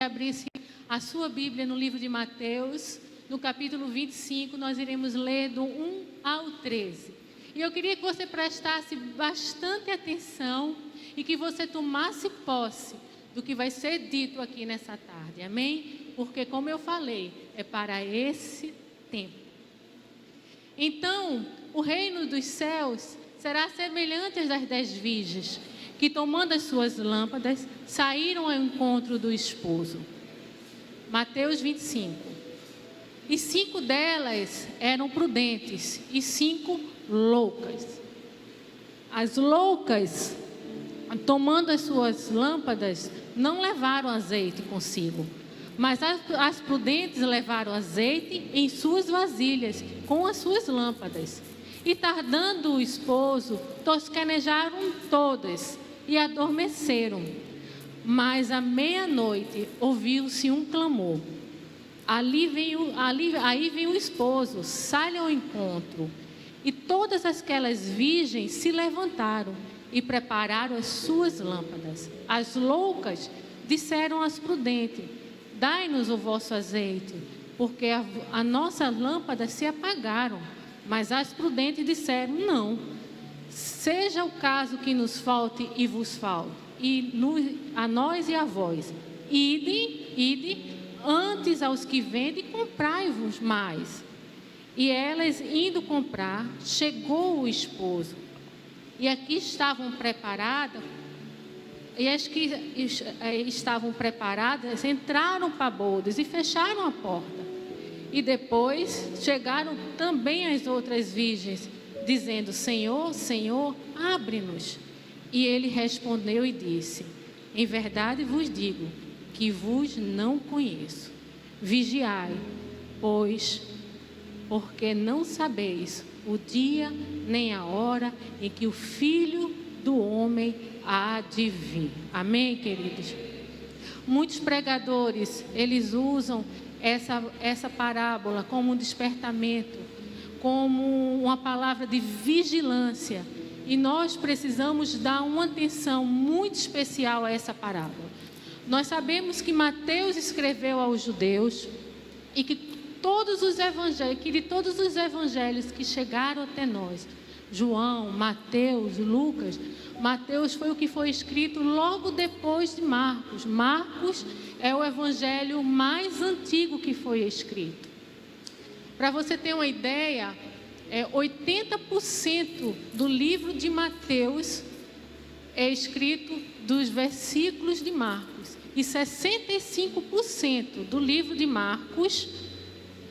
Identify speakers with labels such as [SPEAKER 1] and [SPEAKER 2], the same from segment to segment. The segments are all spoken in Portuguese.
[SPEAKER 1] Abrisse a sua Bíblia no livro de Mateus, no capítulo 25, nós iremos ler do 1 ao 13. E eu queria que você prestasse bastante atenção e que você tomasse posse do que vai ser dito aqui nessa tarde, amém? Porque, como eu falei, é para esse tempo. Então, o reino dos céus será semelhante às 10 virgens, que, tomando as suas lâmpadas, saíram ao encontro do esposo. Mateus 25. E 5 delas eram prudentes e 5 loucas. As loucas, tomando as suas lâmpadas, não levaram azeite consigo, mas as prudentes levaram azeite em suas vasilhas com as suas lâmpadas. E tardando o esposo, tosquenejaram todas e adormeceram. Mas à meia-noite ouviu-se um clamor. Aí vem o esposo, sai ao encontro. E todas aquelas virgens se levantaram e prepararam as suas lâmpadas. As loucas disseram às prudentes: dai-nos o vosso azeite, porque a nossa lâmpada se apagaram. Mas as prudentes disseram: não, seja o caso que nos falte e vos falte, a nós e a vós, ide antes aos que vendem, comprai-vos mais. E elas, indo comprar, chegou o esposo. E aqui estavam preparadas, e as que estavam preparadas entraram para bodas e fecharam a porta. E depois chegaram também as outras virgens, dizendo: Senhor, Senhor, abre-nos. E ele respondeu e disse: em verdade vos digo que vos não conheço. Vigiai, pois, porque não sabeis o dia nem a hora em que o Filho do Homem há de vir. Amém, queridos? Muitos pregadores, eles usam essa parábola como um despertamento, como uma palavra de vigilância. E nós precisamos dar uma atenção muito especial a essa parábola. Nós sabemos que Mateus escreveu aos judeus e que de todos os evangelhos que chegaram até nós, João, Mateus, Lucas, Mateus foi o que foi escrito logo depois de Marcos. Marcos é o evangelho mais antigo que foi escrito. Para você ter uma ideia, 80% do livro de Mateus é escrito dos versículos de Marcos. E 65% do livro de Marcos,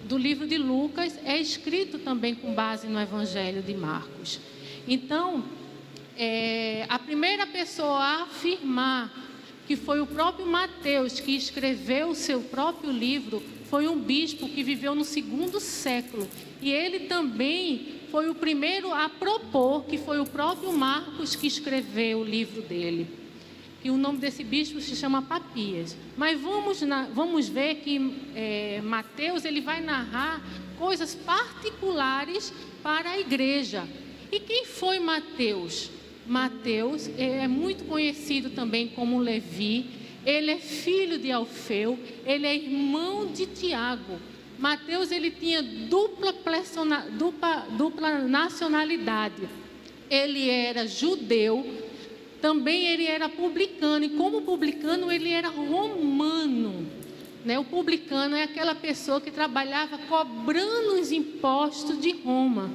[SPEAKER 1] do livro de Lucas, é escrito também com base no evangelho de Marcos. Então, a primeira pessoa a afirmar que foi o próprio Mateus que escreveu o seu próprio livro foi um bispo que viveu no 2º século. E ele também foi o primeiro a propor, que foi o próprio Marcos que escreveu o livro dele. E o nome desse bispo se chama Papias. Mas vamos ver que Mateus ele vai narrar coisas particulares para a igreja. E quem foi Mateus? Mateus é muito conhecido também como Levi. Ele é filho de Alfeu, ele é irmão de Tiago. Mateus ele tinha dupla nacionalidade. Ele era judeu, também ele era publicano, e como publicano ele era romano. O publicano é aquela pessoa que trabalhava cobrando os impostos de Roma.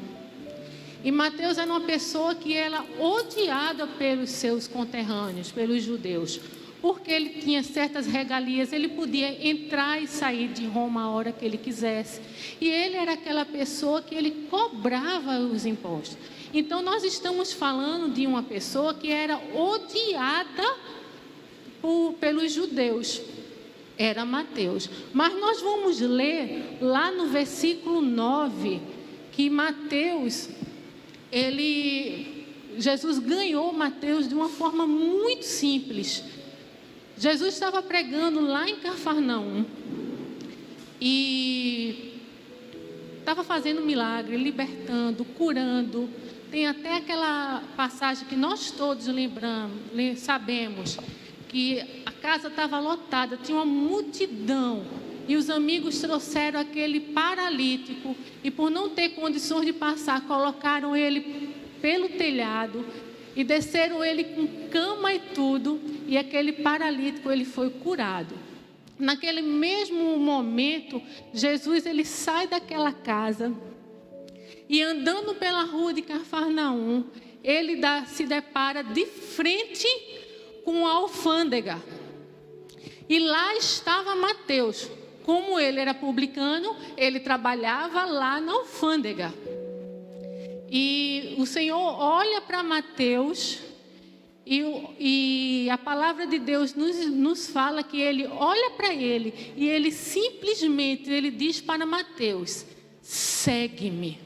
[SPEAKER 1] E Mateus era uma pessoa que era odiada pelos seus conterrâneos, pelos judeus, porque ele tinha certas regalias, ele podia entrar e sair de Roma a hora que ele quisesse. E ele era aquela pessoa que ele cobrava os impostos. Então nós estamos falando de uma pessoa que era odiada pelos judeus. Era Mateus. Mas nós vamos ler lá no versículo 9, que Mateus, Jesus ganhou Mateus de uma forma muito simples. Jesus estava pregando lá em Cafarnaum e estava fazendo milagre, libertando, curando. Tem até aquela passagem que nós todos sabemos, que que a casa estava lotada, tinha uma multidão. E os amigos trouxeram aquele paralítico e, por não ter condições de passar, colocaram ele pelo telhado e desceram ele com cama e tudo. E aquele paralítico, ele foi curado. Naquele mesmo momento, Jesus, ele sai daquela casa e, andando pela rua de Cafarnaum, ele se depara de frente com a alfândega. E lá estava Mateus. Como ele era publicano, ele trabalhava lá na alfândega. E o Senhor olha para Mateus e a palavra de Deus nos fala que ele olha para ele e ele simplesmente diz para Mateus: segue-me.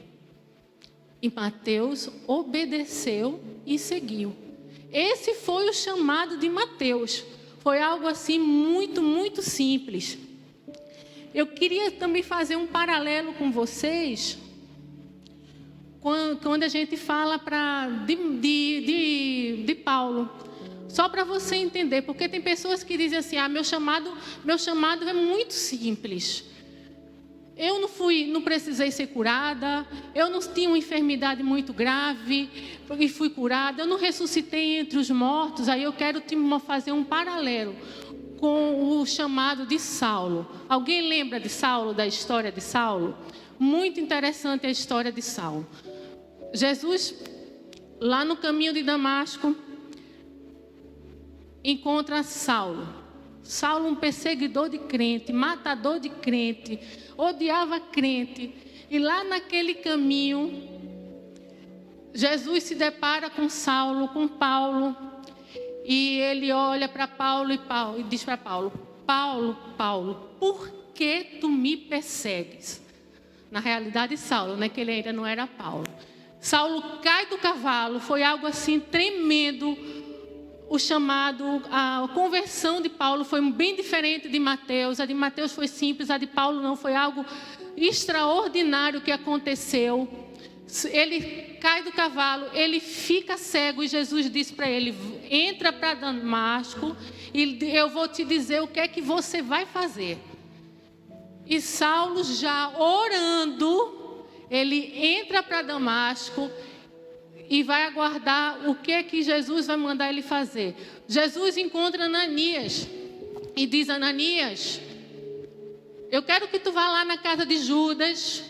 [SPEAKER 1] E Mateus obedeceu e seguiu. Esse foi o chamado de Mateus. Foi algo assim muito, muito simples. Eu queria também fazer um paralelo com vocês, quando a gente fala de Paulo. Só para você entender, porque tem pessoas que dizem assim: meu chamado é muito simples. Eu não precisei ser curada, eu não tinha uma enfermidade muito grave e fui curada, eu não ressuscitei entre os mortos. Aí eu quero fazer um paralelo com o chamado de Saulo. Alguém lembra de Saulo, da história de Saulo? Muito interessante a história de Saulo. Jesus, lá no caminho de Damasco, encontra Saulo. Saulo, um perseguidor de crente, matador de crente, odiava crente. E lá naquele caminho, Jesus se depara com Saulo, com Paulo. E ele olha para Paulo e diz para Paulo: Paulo, por que tu me persegues? Na realidade, Saulo, né, que ele ainda não era Paulo. Saulo cai do cavalo, foi algo assim tremendo. O chamado, a conversão de Paulo foi bem diferente de Mateus. A de Mateus foi simples, a de Paulo não, foi algo extraordinário que aconteceu. Ele cai do cavalo, ele fica cego e Jesus disse para ele: entra para Damasco e eu vou te dizer o que é que você vai fazer. E Saulo, já orando, ele entra para Damasco e vai aguardar o que é que Jesus vai mandar ele fazer. Jesus encontra Ananias e diz: Ananias, eu quero que tu vá lá na casa de Judas.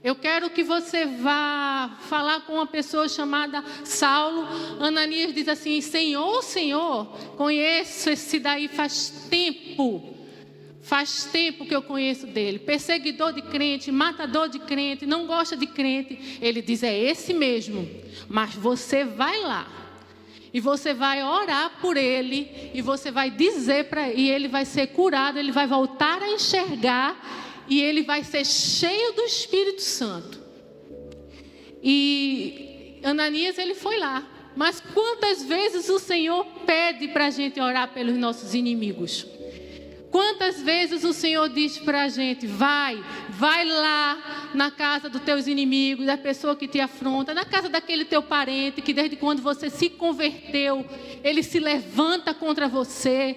[SPEAKER 1] Eu quero que você vá falar com uma pessoa chamada Saulo. Ananias diz assim: Senhor, conheço esse daí faz tempo que eu conheço dele. Perseguidor de crente, matador de crente, não gosta de crente. Ele diz: é esse mesmo, mas você vai lá. E você vai orar por ele, e você vai dizer e ele vai ser curado, ele vai voltar a enxergar. E ele vai ser cheio do Espírito Santo. E Ananias, ele foi lá. Mas quantas vezes o Senhor pede para a gente orar pelos nossos inimigos? Quantas vezes o Senhor diz para a gente: vai lá na casa dos teus inimigos, da pessoa que te afronta, na casa daquele teu parente que desde quando você se converteu, ele se levanta contra você,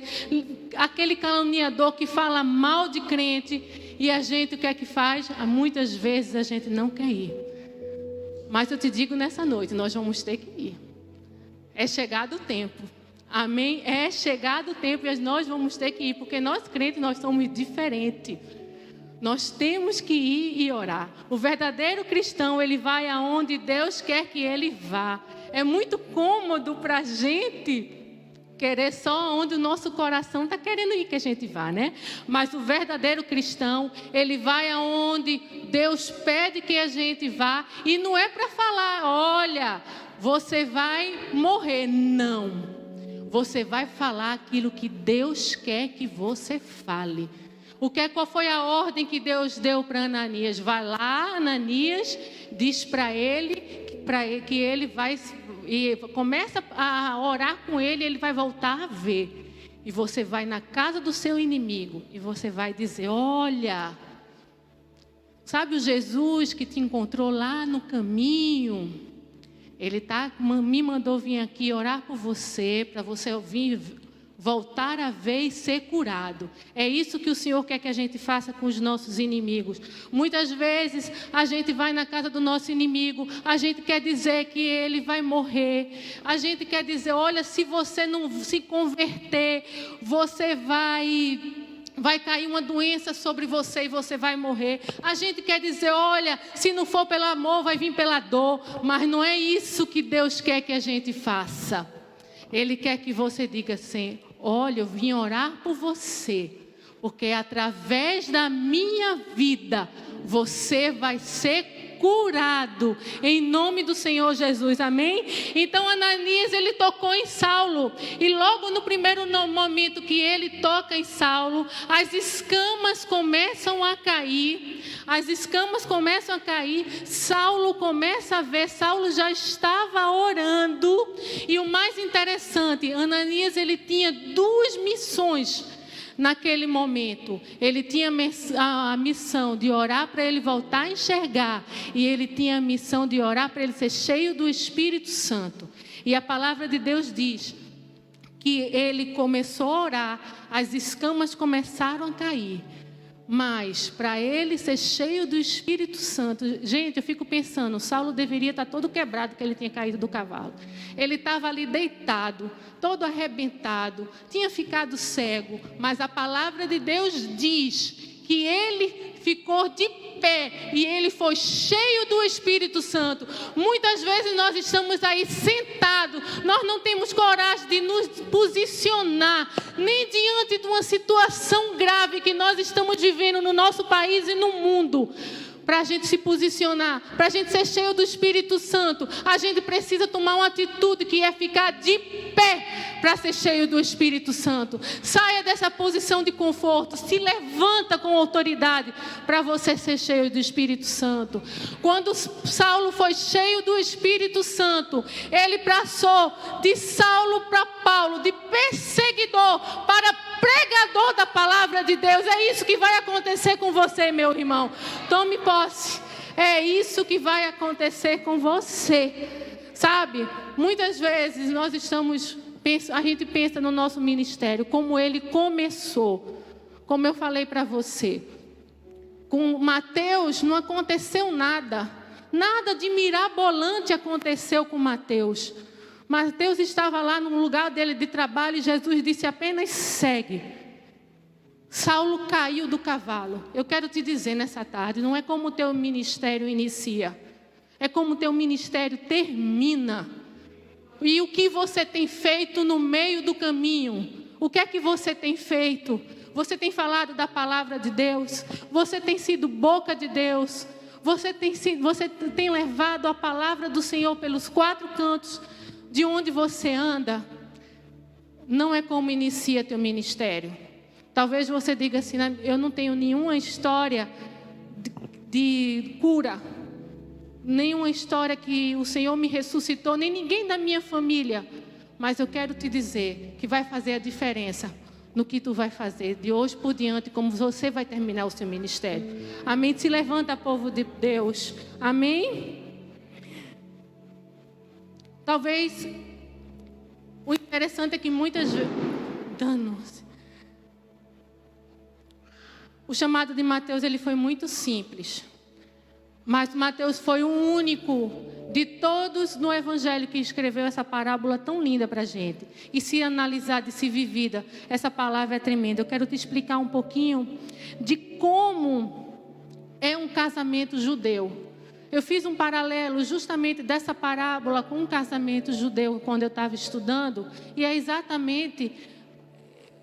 [SPEAKER 1] aquele caluniador que fala mal de crente. E a gente o que é que faz? Muitas vezes a gente não quer ir. Mas eu te digo nessa noite, nós vamos ter que ir. É chegado o tempo. Amém? É chegado o tempo e nós vamos ter que ir. Porque nós crentes, nós somos diferentes. Nós temos que ir e orar. O verdadeiro cristão, ele vai aonde Deus quer que ele vá. É muito cômodo para a gente querer só onde o nosso coração está querendo ir que a gente vá, né? Mas o verdadeiro cristão, ele vai aonde Deus pede que a gente vá. E não é para falar: olha, você vai morrer. Não. Você vai falar aquilo que Deus quer que você fale. Qual foi a ordem que Deus deu para Ananias? Vai lá, Ananias, diz para ele que ele vai... E começa a orar com ele, ele vai voltar a ver. E você vai na casa do seu inimigo e você vai dizer: olha, sabe o Jesus que te encontrou lá no caminho? Ele me mandou vir aqui orar por você, para você vir voltar a ver e ser curado. É isso que o Senhor quer que a gente faça com os nossos inimigos. Muitas vezes a gente vai na casa do nosso inimigo, a gente quer dizer que ele vai morrer, a gente quer dizer, olha, se você não se converter, você vai cair uma doença sobre você e você vai morrer. A gente quer dizer, olha, se não for pelo amor, vai vir pela dor. Mas não é isso que Deus quer que a gente faça. Ele quer que você diga assim, olha, eu vim orar por você, porque através da minha vida, você vai ser curado, em nome do Senhor Jesus, amém? Então Ananias, ele tocou em Saulo, e logo no primeiro momento que ele toca em Saulo, as escamas começam a cair, Saulo começa a ver, Saulo já estava orando, e o mais interessante, Ananias, ele tinha 2 missões. Naquele momento, ele tinha a missão de orar para ele voltar a enxergar. E ele tinha a missão de orar para ele ser cheio do Espírito Santo. E a palavra de Deus diz que ele começou a orar, as escamas começaram a cair. Mas para ele ser cheio do Espírito Santo, gente, eu fico pensando, Saulo deveria estar todo quebrado, que ele tinha caído do cavalo. Ele estava ali deitado, todo arrebentado, tinha ficado cego, mas a palavra de Deus diz que ele ficou de pé e ele foi cheio do Espírito Santo. Muitas vezes nós estamos aí sentados, nós não temos coragem de nos posicionar, nem diante de uma situação grave que nós estamos vivendo no nosso país e no mundo. Para a gente se posicionar, para a gente ser cheio do Espírito Santo, a gente precisa tomar uma atitude que é ficar de pé para ser cheio do Espírito Santo. Saia dessa posição de conforto, se levanta com autoridade para você ser cheio do Espírito Santo. Quando Saulo foi cheio do Espírito Santo, ele passou de Saulo para Paulo, de perseguidor para pregador da palavra de Deus. É isso que vai acontecer com você, meu irmão. Tome posse. É isso que vai acontecer com você. Sabe, muitas vezes a gente pensa no nosso ministério, como ele começou. Como eu falei para você. Com Mateus não aconteceu nada. Nada de mirabolante aconteceu com Mateus. Mateus estava lá no lugar dele de trabalho e Jesus disse apenas segue. Saulo caiu do cavalo. Eu quero te dizer nessa tarde, não é como o teu ministério inicia, é como o teu ministério termina. E o que você tem feito no meio do caminho? O que é que você tem feito? Você tem falado da palavra de Deus? Você tem sido boca de Deus? Você tem levado a palavra do Senhor pelos 4 cantos de onde você anda? Não é como inicia teu ministério. Talvez você diga assim, eu não tenho nenhuma história de cura, nenhuma história que o Senhor me ressuscitou, nem ninguém da minha família. Mas eu quero te dizer que vai fazer a diferença no que tu vai fazer de hoje por diante, como você vai terminar o seu ministério. Amém? Se levanta, povo de Deus. Amém? Talvez o interessante é que muitas vezes o chamado de Mateus, ele foi muito simples. Mas Mateus foi o único de todos no Evangelho que escreveu essa parábola tão linda para a gente. E se analisada e se vivida, essa palavra é tremenda. Eu quero te explicar um pouquinho de como é um casamento judeu. Eu fiz um paralelo justamente dessa parábola com um casamento judeu quando eu estava estudando. E é exatamente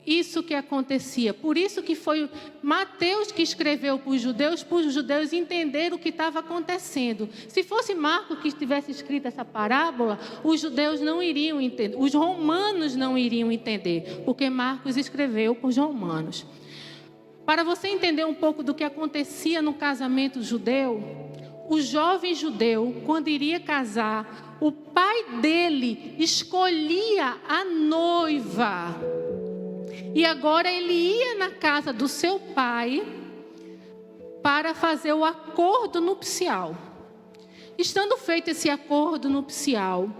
[SPEAKER 1] isso que acontecia. Por isso que foi Mateus que escreveu para os judeus entenderem o que estava acontecendo. Se fosse Marcos que tivesse escrito essa parábola, os judeus não iriam entender, os romanos não iriam entender, porque Marcos escreveu para os romanos. Para você entender um pouco do que acontecia no casamento judeu, o jovem judeu, quando iria casar, o pai dele escolhia a noiva. E agora ele ia na casa do seu pai para fazer o acordo nupcial. Estando feito esse acordo nupcial,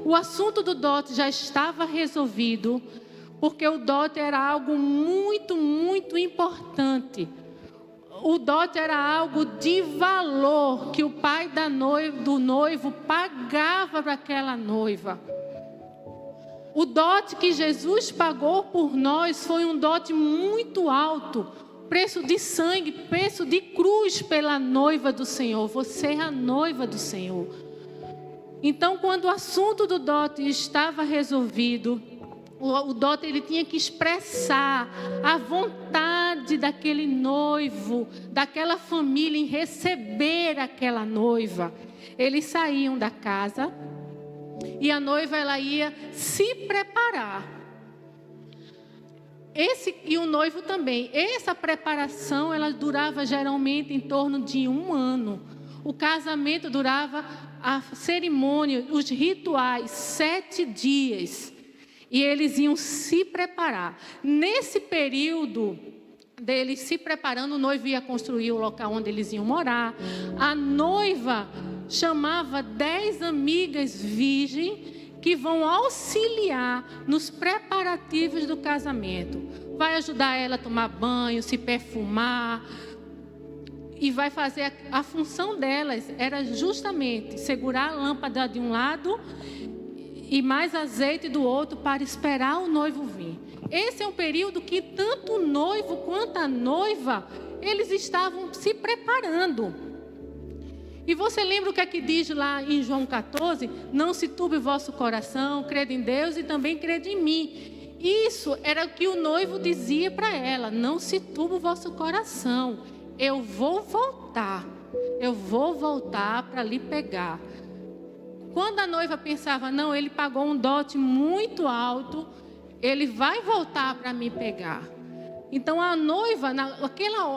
[SPEAKER 1] o assunto do dote já estava resolvido, porque o dote era algo muito, muito importante. O dote era algo de valor que o pai do noivo pagava para aquela noiva. O dote que Jesus pagou por nós foi um dote muito alto. Preço de sangue, preço de cruz pela noiva do Senhor. Você é a noiva do Senhor. Então, quando o assunto do dote estava resolvido, o dote ele tinha que expressar a vontade daquele noivo, daquela família em receber aquela noiva. Eles saíam da casa e a noiva ela ia se preparar. E o noivo também. Essa preparação ela durava geralmente em torno de 1 ano. O casamento durava, a cerimônia, os rituais, 7 dias. E eles iam se preparar. Nesse período deles se preparando, o noivo ia construir o local onde eles iam morar. A noiva chamava 10 amigas virgens que vão auxiliar nos preparativos do casamento. Vai ajudar ela a tomar banho, se perfumar. E vai fazer a função delas era justamente segurar a lâmpada de um lado e mais azeite do outro para esperar o noivo vir. Esse é um período que tanto o noivo quanto a noiva, eles estavam se preparando. E você lembra o que é que diz lá em João 14? Não se turbe o vosso coração, crede em Deus e também crede em mim. Isso era o que o noivo dizia para ela, não se turbe o vosso coração. Eu vou voltar para lhe pegar. Quando a noiva pensava, não, ele pagou um dote muito alto, ele vai voltar para me pegar. Então a noiva,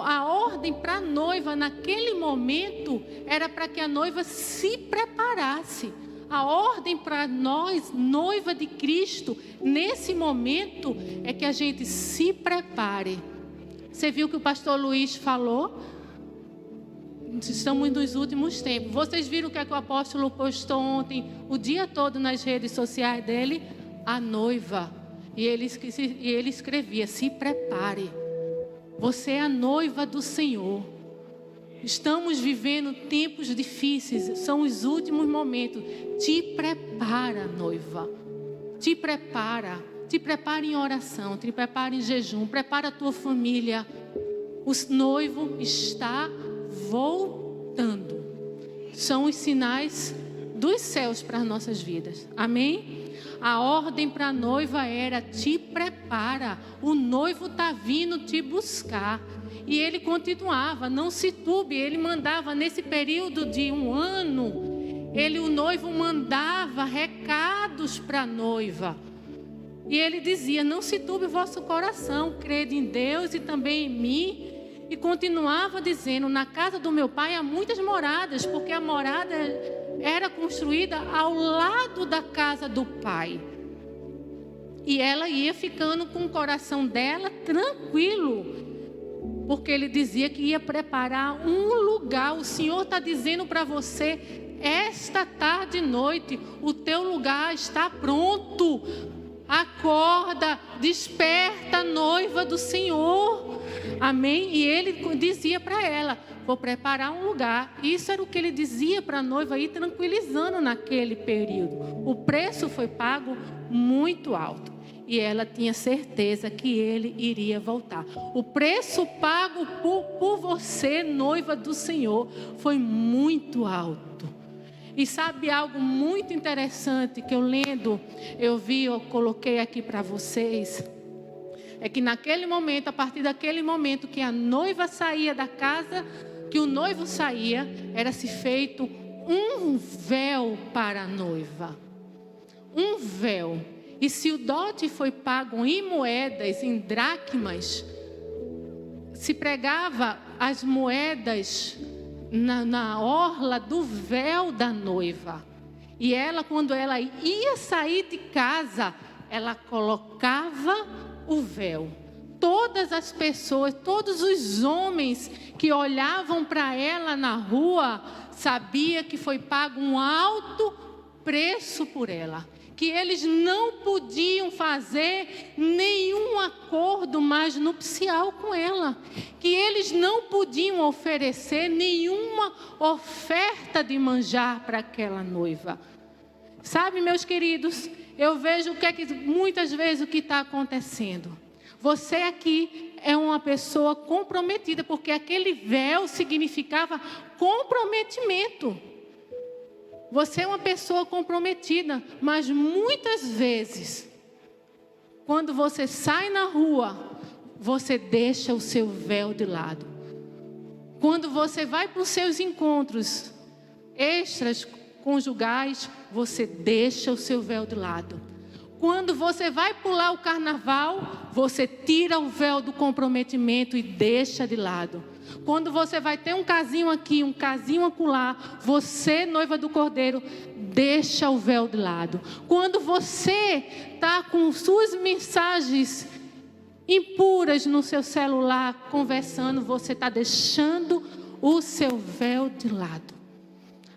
[SPEAKER 1] a ordem para a noiva naquele momento era para que a noiva se preparasse. A ordem para nós, noiva de Cristo, nesse momento é que a gente se prepare. Você viu que o pastor Luiz falou? Estamos nos últimos tempos. Vocês viram o que o apóstolo postou ontem, o dia todo nas redes sociais dele? A noiva. E ele escrevia, se prepare. Você é a noiva do Senhor. Estamos vivendo tempos difíceis, são os últimos momentos. Te prepara, noiva. Te prepara. Te prepara em oração, te prepara em jejum, prepara a tua família. O noivo está voltando. São os sinais dos céus para as nossas vidas. Amém? A ordem para a noiva era, te prepara. O noivo está vindo te buscar. E ele continuava, não se turbe. Ele mandava nesse período de 1 ano, o noivo mandava recados para a noiva. E ele dizia, não se turbe o vosso coração, crede em Deus e também em mim. E continuava dizendo, na casa do meu pai há muitas moradas, porque a morada era construída ao lado da casa do pai. E ela ia ficando com o coração dela tranquilo, porque ele dizia que ia preparar um lugar. O Senhor está dizendo para você, esta tarde e noite, o teu lugar está pronto. Acorda, desperta, noiva do Senhor. Amém? E ele dizia para ela, vou preparar um lugar. Isso era o que ele dizia para a noiva ir tranquilizando naquele período. O preço foi pago muito alto. E ela tinha certeza que ele iria voltar. O preço pago por você, noiva do Senhor, foi muito alto. E sabe algo muito interessante que eu lendo, eu coloquei aqui para vocês. É que naquele momento, a partir daquele momento que a noiva saía da casa, que o noivo saía, era-se feito um véu para a noiva. Um véu. E se o dote foi pago em moedas, em dracmas, se pregava as moedas na orla do véu da noiva. E ela, quando ela ia sair de casa, ela colocava o véu. Todas as pessoas, todos os homens que olhavam para ela na rua, sabia que foi pago um alto preço por ela. que eles não podiam fazer nenhum acordo mais nupcial com ela, que eles não podiam oferecer nenhuma oferta de manjar para aquela noiva. Sabe, meus queridos, eu vejo muitas vezes o que está acontecendo. Você aqui é uma pessoa comprometida, porque aquele véu significava comprometimento. Você é uma pessoa comprometida, mas muitas vezes, quando você sai na rua, você deixa o seu véu de lado. Quando você vai para os seus encontros extras conjugais, você deixa o seu véu de lado. Quando você vai pular o carnaval, você tira o véu do comprometimento e deixa de lado. Quando você vai ter um casinho aqui, um casinho acolá, você, noiva do Cordeiro, deixa o véu de lado. Quando você está com suas mensagens impuras no seu celular, conversando, você está deixando o seu véu de lado.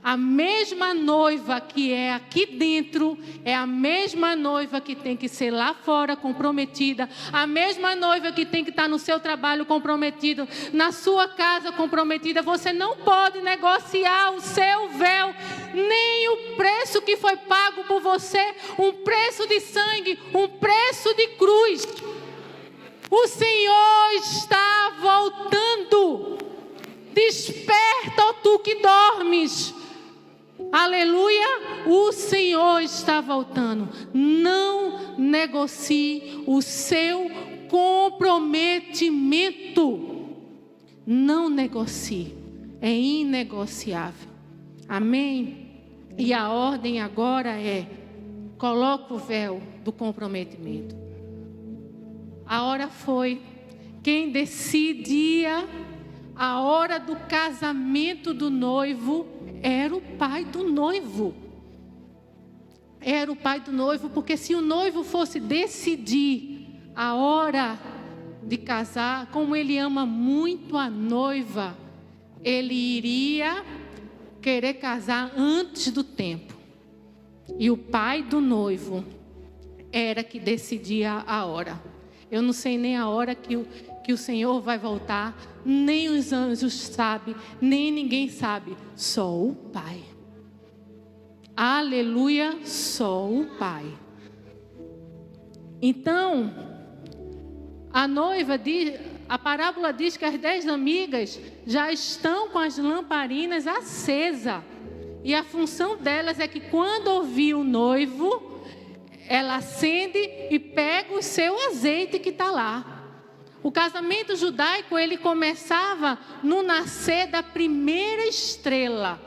[SPEAKER 1] A mesma noiva que é aqui dentro é a mesma noiva que tem que ser lá fora comprometida. A mesma noiva que tem que estar no seu trabalho comprometido, na sua casa comprometida. Você não pode negociar o seu véu, nem o preço que foi pago por você, um preço de sangue, um preço de cruz. O Senhor está voltando. Desperta, ó tu que dormes. Aleluia, o Senhor está voltando. Não negocie o seu comprometimento. Não negocie, é inegociável. Amém? E a ordem agora é: coloca o véu do comprometimento. A hora foi, quem decidia a hora do casamento do noivo era o pai do noivo. Era o pai do noivo, porque se o noivo fosse decidir a hora de casar, como ele ama muito a noiva, ele iria querer casar antes do tempo. E o pai do noivo era que decidia a hora. Eu não sei nem a hora que o Senhor vai voltar, nem os anjos sabem, nem ninguém sabe, só o Pai. Aleluia, só o Pai. Então, a parábola diz que as 10 amigas já estão com as lamparinas acesas. E a função delas é que quando ouvir o noivo, ela acende e pega o seu azeite que está lá. O casamento judaico, ele começava no nascer da primeira estrela,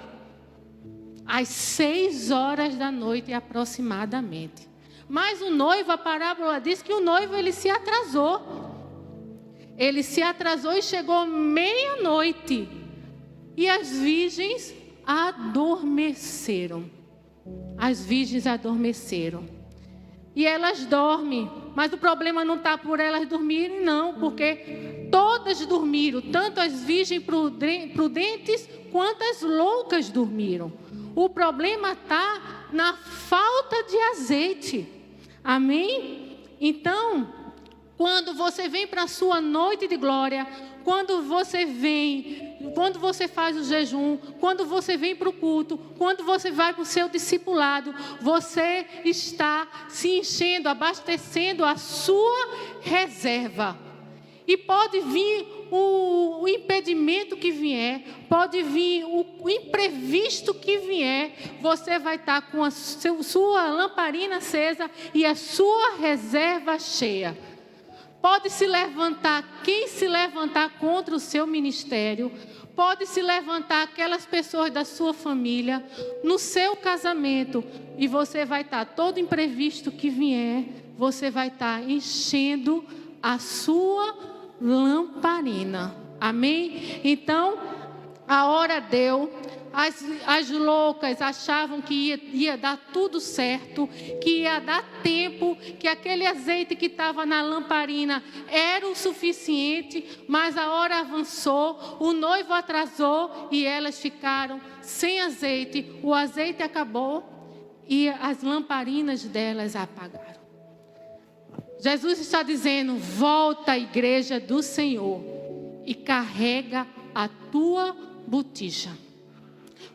[SPEAKER 1] às 6 horas da noite aproximadamente. Mas o noivo, a parábola diz que o noivo ele se atrasou. Ele se atrasou e chegou meia-noite. E as virgens adormeceram. As virgens adormeceram. E elas dormem, mas o problema não está por elas dormirem, não, porque todas dormiram, tanto as virgens prudentes quanto as loucas dormiram. O problema está na falta de azeite, amém? Então, quando você vem para a sua noite de glória, quando você faz o jejum, quando você vem para o culto, quando você vai para o seu discipulado, você está se enchendo, abastecendo a sua reserva. E pode vir o impedimento que vier, pode vir o imprevisto que vier, você vai estar com a sua lamparina acesa e a sua reserva cheia. Pode se levantar quem se levantar contra o seu ministério. Pode se levantar aquelas pessoas da sua família, no seu casamento. E você vai estar, todo imprevisto que vier, você vai estar enchendo a sua lamparina. Amém? Então, a hora deu. As loucas achavam que ia dar tudo certo, que ia dar tempo, que aquele azeite que estava na lamparina era o suficiente, mas a hora avançou, o noivo atrasou e elas ficaram sem azeite, o azeite acabou e as lamparinas delas apagaram. Jesus está dizendo: volta à igreja do Senhor e carrega a tua botija.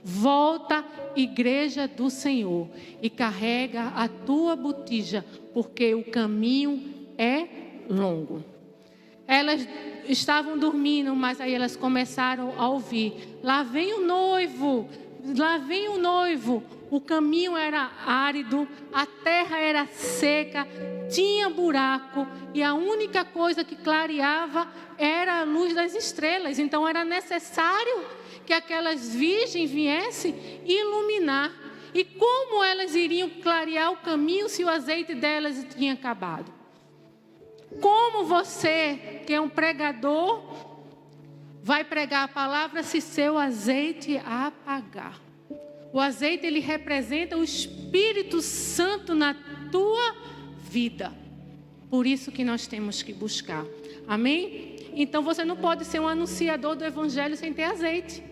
[SPEAKER 1] Volta, igreja do Senhor, e carrega a tua botija, porque o caminho é longo. Elas estavam dormindo, mas aí elas começaram a ouvir: lá vem o noivo, lá vem o noivo. O caminho era árido, a terra era seca, tinha buraco, e a única coisa que clareava era a luz das estrelas. Então era necessário que aquelas virgens viessem iluminar. E como elas iriam clarear o caminho se o azeite delas tinha acabado? Como você, que é um pregador, vai pregar a palavra se seu azeite apagar? O azeite, ele representa o Espírito Santo na tua vida. Por isso que nós temos que buscar. Amém? Então você não pode ser um anunciador do evangelho sem ter azeite.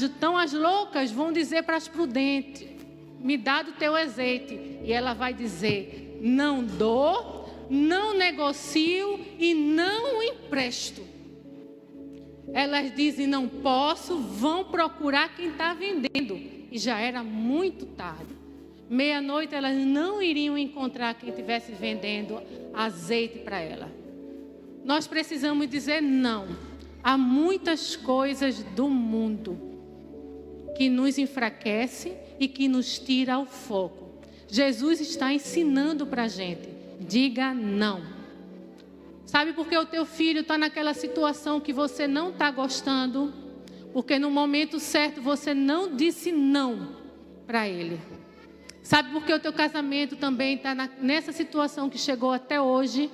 [SPEAKER 1] Então as loucas vão dizer para as prudentes: me dá do teu azeite. E ela vai dizer: não dou, não negocio e não empresto. Elas dizem: não posso, vão procurar quem está vendendo. E já era muito tarde. Meia-noite elas não iriam encontrar quem estivesse vendendo azeite para ela. Nós precisamos dizer não. Há muitas coisas do mundo que nos enfraquece e que nos tira o foco. Jesus está ensinando para a gente: diga não. Sabe por que o teu filho está naquela situação que você não está gostando? Porque no momento certo você não disse não para ele. Sabe por que o teu casamento também está nessa situação que chegou até hoje?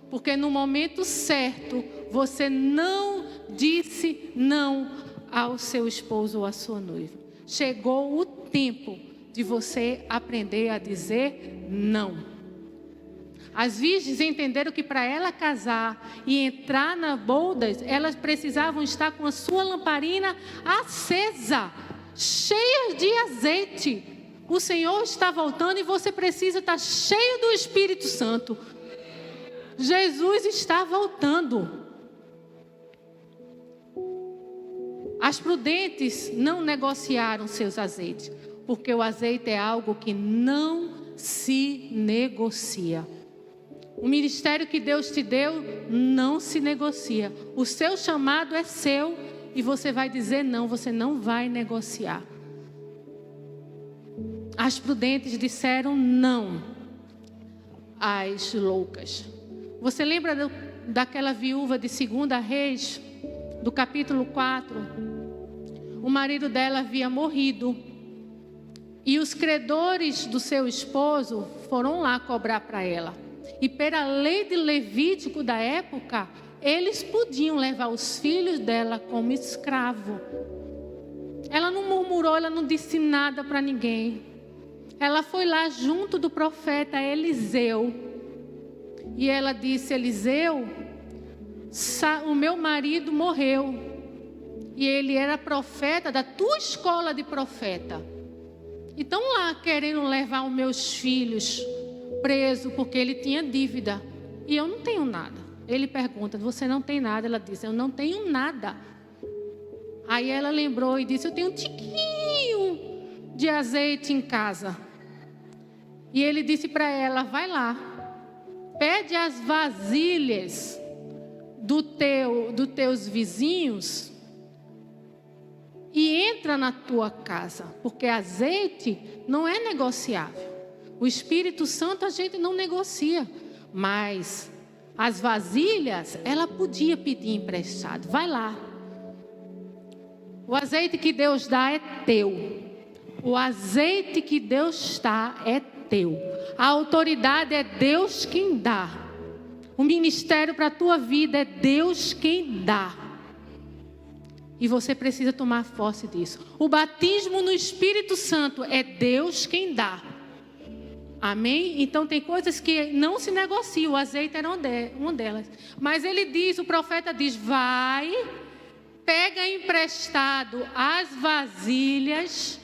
[SPEAKER 1] Porque no momento certo você não disse não ao seu esposo ou à sua noiva. Chegou o tempo de você aprender a dizer não. As virgens entenderam que para ela casar e entrar na bodas, elas precisavam estar com a sua lamparina acesa, cheia de azeite. O Senhor está voltando e você precisa estar cheio do Espírito Santo. Jesus está voltando. As prudentes não negociaram seus azeites, porque o azeite é algo que não se negocia. O ministério que Deus te deu não se negocia. O seu chamado é seu e você vai dizer não, você não vai negociar. As prudentes disseram não às loucas. Você lembra daquela viúva de 2 Reis, do capítulo 4? O marido dela havia morrido. E os credores do seu esposo foram lá cobrar para ela. E pela lei de Levítico da época, eles podiam levar os filhos dela como escravo. Ela não murmurou, ela não disse nada para ninguém. Ela foi lá junto do profeta Eliseu. E ela disse: Eliseu, o meu marido morreu. E ele era profeta da tua escola de profeta. E estão lá querendo levar os meus filhos preso porque ele tinha dívida. E eu não tenho nada. Ele pergunta: você não tem nada? Ela diz: eu não tenho nada. Aí ela lembrou e disse: eu tenho um tiquinho de azeite em casa. E ele disse para ela: vai lá, pede as vasilhas dos teus vizinhos e entra na tua casa, porque azeite não é negociável. O Espírito Santo a gente não negocia, mas as vasilhas ela podia pedir emprestado. Vai lá. O azeite que Deus dá é teu. O azeite que Deus dá é teu. A autoridade é Deus quem dá. O ministério para a tua vida é Deus quem dá. E você precisa tomar posse disso. O batismo no Espírito Santo é Deus quem dá. Amém? Então tem coisas que não se negociam. O azeite era uma delas. Mas ele diz, o profeta diz: vai, pega emprestado as vasilhas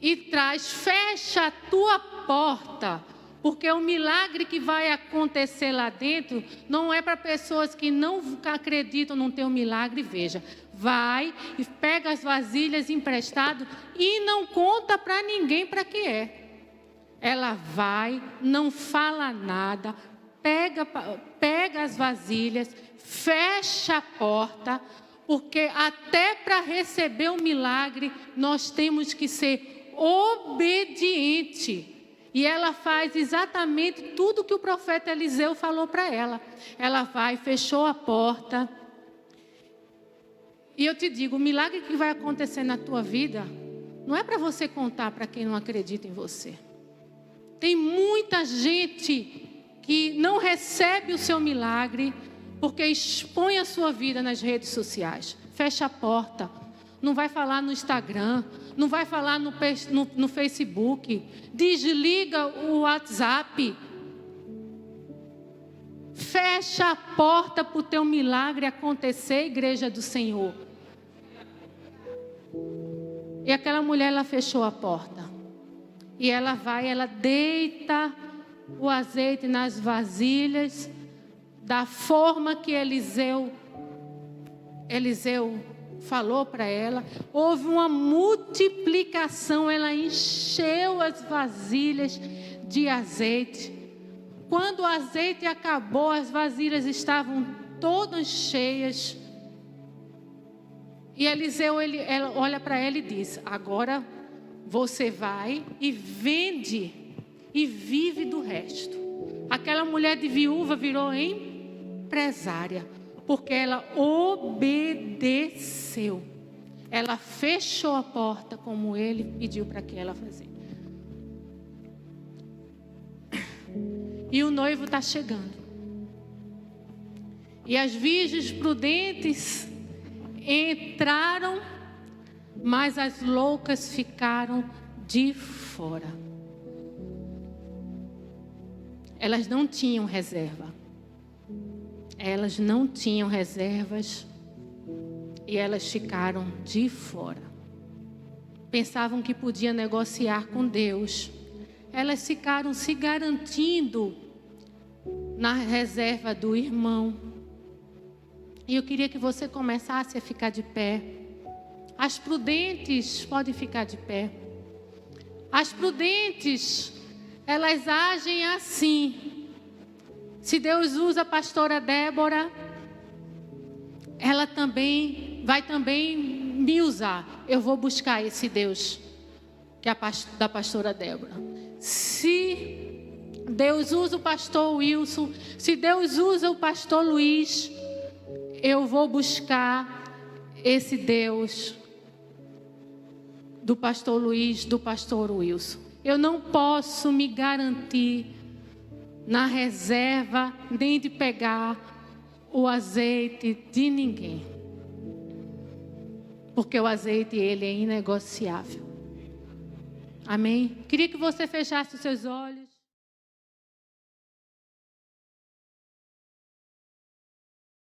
[SPEAKER 1] e traz, fecha a tua porta, porque o milagre que vai acontecer lá dentro não é para pessoas que não acreditam no teu milagre. Veja, vai e pega as vasilhas emprestado e não conta para ninguém para que é. Ela vai, não fala nada, pega as vasilhas, fecha a porta, porque até para receber o milagre nós temos que ser obediente. E ela faz exatamente tudo que o profeta Eliseu falou para ela. Ela vai, fechou a porta. E eu te digo, o milagre que vai acontecer na tua vida não é para você contar para quem não acredita em você. Tem muita gente que não recebe o seu milagre porque expõe a sua vida nas redes sociais. Fecha a porta. Não vai falar no Instagram, não vai falar no Facebook. Desliga o WhatsApp. Fecha a porta para o teu milagre acontecer, igreja do Senhor. E aquela mulher, ela fechou a porta. E ela vai, ela deita o azeite nas vasilhas, da forma que Eliseu falou para ela. Houve uma multiplicação, ela encheu as vasilhas de azeite. Quando o azeite acabou, as vasilhas estavam todas cheias. E Eliseu, ela olha para ela e diz: agora você vai e vende e vive do resto. Aquela mulher de viúva virou empresária, porque ela obedeceu. Ela fechou a porta como ele pediu para que ela fizesse. E o noivo está chegando. E as virgens prudentes entraram, mas as loucas ficaram de fora. Elas não tinham reserva. Elas não tinham reservas e elas ficaram de fora. Pensavam que podiam negociar com Deus. Elas ficaram se garantindo na reserva do irmão. E eu queria que você começasse a ficar de pé. As prudentes podem ficar de pé. As prudentes, elas agem assim. Se Deus usa a pastora Débora, ela também vai me usar. Eu vou buscar esse Deus que é da pastora Débora. Se Deus usa o pastor Wilson, se Deus usa o pastor Luiz, eu vou buscar esse Deus do pastor Luiz, do pastor Wilson. Eu não posso me garantir na reserva, nem de pegar o azeite de ninguém. Porque o azeite, ele é inegociável. Amém? Queria que você fechasse os seus olhos.